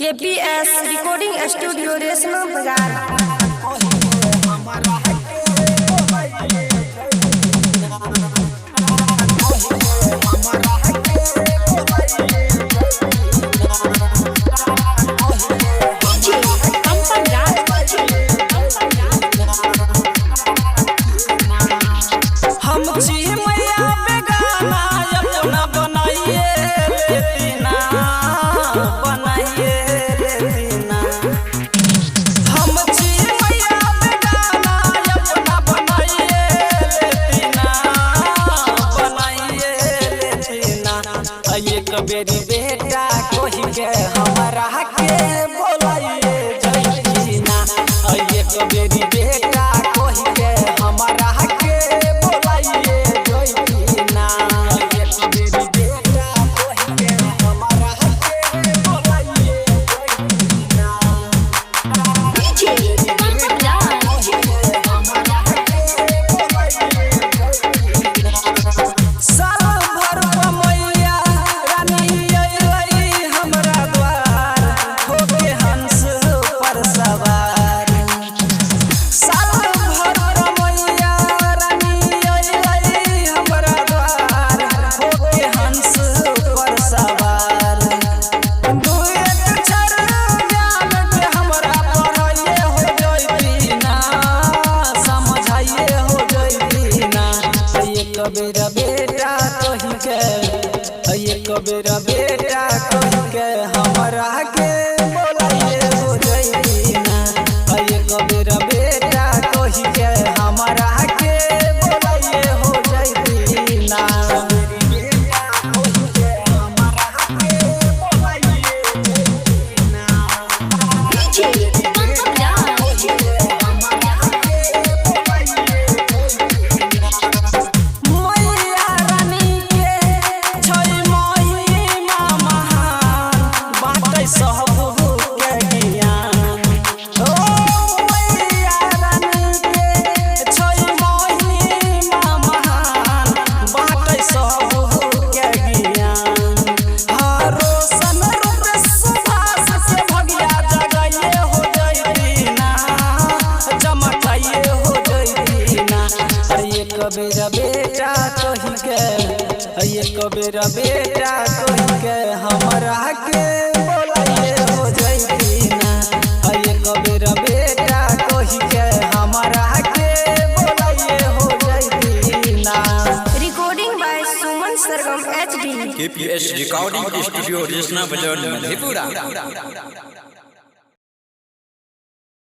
KPS recording studio Reshma बाजार। बेरी बेटा कोही के हमारा के बोलाइए जैना एक बेरी बेटा कोही के हमारा के बोलाइए जैना एक बेरी बेटा कोही के हमारा के बोलाइए जैना बेरा बेटा कही के एक बेरा बेटा कही के हमारा के बोलाइए हो जैना एक बेरा बेटा कही के हमारा के बोलाइए हो जैना बेरा बेटा कही के एक बेरा बेटा कही के हमारा के बोलाइए हो जैना एक बेरा बेटा कही के हमारा के बोलाइए हो जैना। Recording by Suman Sargam HD। KPS recording studio Reshma Bazar Madhepura.